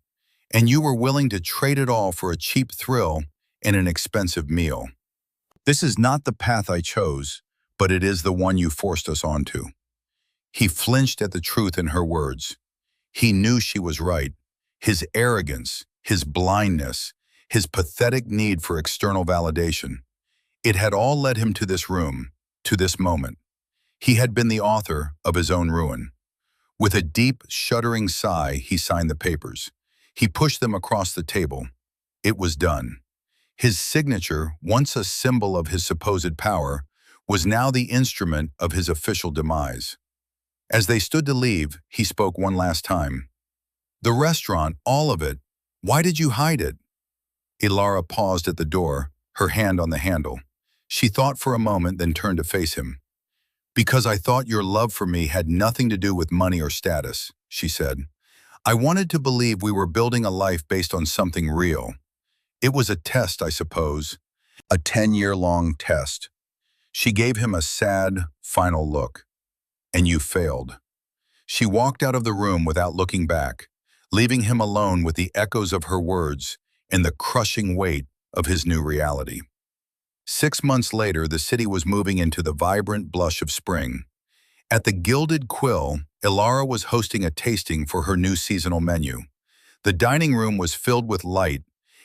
and you were willing to trade it all for a cheap thrill and an expensive meal. This is not the path I chose, but it is the one you forced us onto." He flinched at the truth in her words. He knew she was right. His arrogance, his blindness, his pathetic need for external validation. It had all led him to this room, to this moment. He had been the author of his own ruin. With a deep, shuddering sigh, he signed the papers. He pushed them across the table. It was done. His signature, once a symbol of his supposed power, was now the instrument of his official demise. As they stood to leave, he spoke one last time. "The restaurant, all of it. Why did you hide it?" Ilara paused at the door, her hand on the handle. She thought for a moment, then turned to face him. "Because I thought your love for me had nothing to do with money or status," she said. "I wanted to believe we were building a life based on something real. It was a test, I suppose. A 10-year-long test." She gave him a sad, final look. "And you failed." She walked out of the room without looking back, leaving him alone with the echoes of her words and the crushing weight of his new reality. 6 months later, the city was moving into the vibrant blush of spring. At the Gilded Quill, Ilara was hosting a tasting for her new seasonal menu. The dining room was filled with light,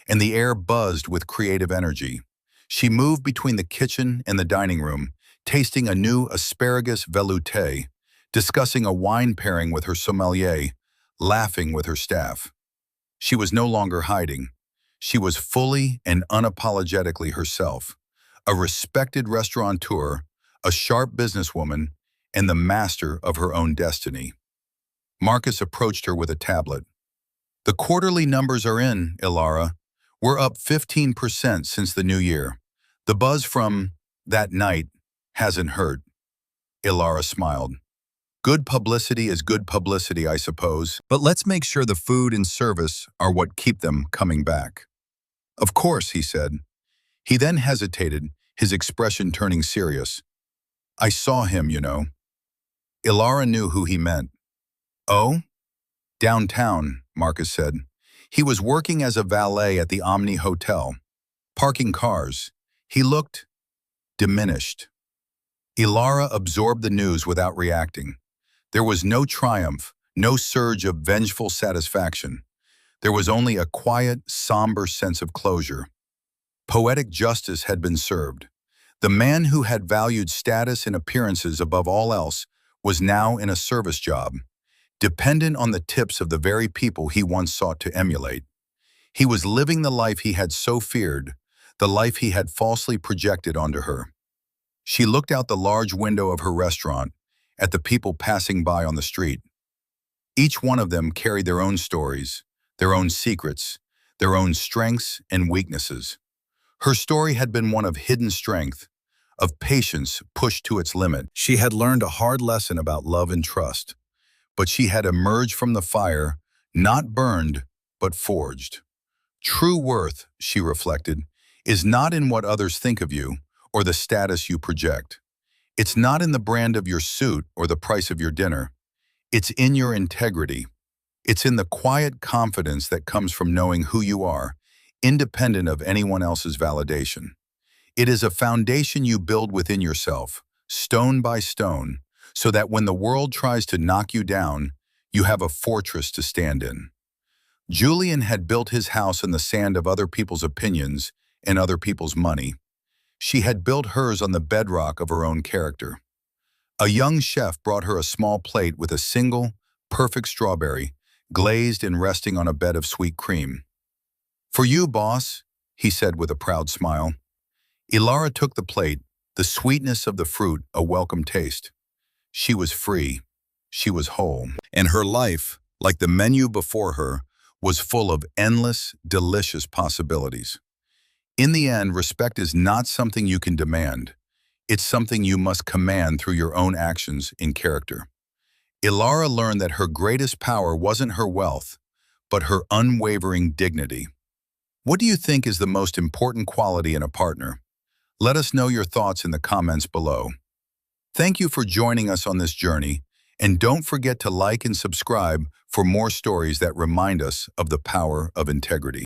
and the air buzzed with creative energy. She moved between the kitchen and the dining room, tasting a new asparagus velouté, discussing a wine pairing with her sommelier, laughing with her staff. She was no longer hiding. She was fully and unapologetically herself, a respected restaurateur, a sharp businesswoman, and the master of her own destiny. Marcus approached her with a tablet. "The quarterly numbers are in, Ilara. We're up 15% since the new year. The buzz from that night hasn't hurt." Ilara smiled. "Good publicity is good publicity, I suppose, but let's make sure the food and service are what keep them coming back." "Of course," he said. He then hesitated, his expression turning serious. "I saw him, you know." Ilara knew who he meant. "Oh?" "Downtown," Marcus said. "He was working as a valet at the Omni Hotel, parking cars. He looked diminished." Ilara absorbed the news without reacting. There was no triumph, no surge of vengeful satisfaction. There was only a quiet, somber sense of closure. Poetic justice had been served. The man who had valued status and appearances above all else was now in a service job, dependent on the tips of the very people he once sought to emulate. He was living the life he had so feared, the life he had falsely projected onto her. She looked out the large window of her restaurant, at the people passing by on the street. Each one of them carried their own stories, their own secrets, their own strengths and weaknesses. Her story had been one of hidden strength, of patience pushed to its limit. She had learned a hard lesson about love and trust, but she had emerged from the fire, not burned, but forged. True worth, she reflected, is not in what others think of you or the status you project. It's not in the brand of your suit or the price of your dinner. It's in your integrity. It's in the quiet confidence that comes from knowing who you are, independent of anyone else's validation. It is a foundation you build within yourself, stone by stone, so that when the world tries to knock you down, you have a fortress to stand in. Julian had built his house in the sand of other people's opinions and other people's money. She had built hers on the bedrock of her own character. A young chef brought her a small plate with a single, perfect strawberry, glazed and resting on a bed of sweet cream. "For you, boss," he said with a proud smile. Ilara took the plate, the sweetness of the fruit a welcome taste. She was free. She was whole. And her life, like the menu before her, was full of endless, delicious possibilities. In the end, respect is not something you can demand. It's something you must command through your own actions in character. Ilara learned that her greatest power wasn't her wealth, but her unwavering dignity. What do you think is the most important quality in a partner? Let us know your thoughts in the comments below. Thank you for joining us on this journey, and don't forget to like and subscribe for more stories that remind us of the power of integrity.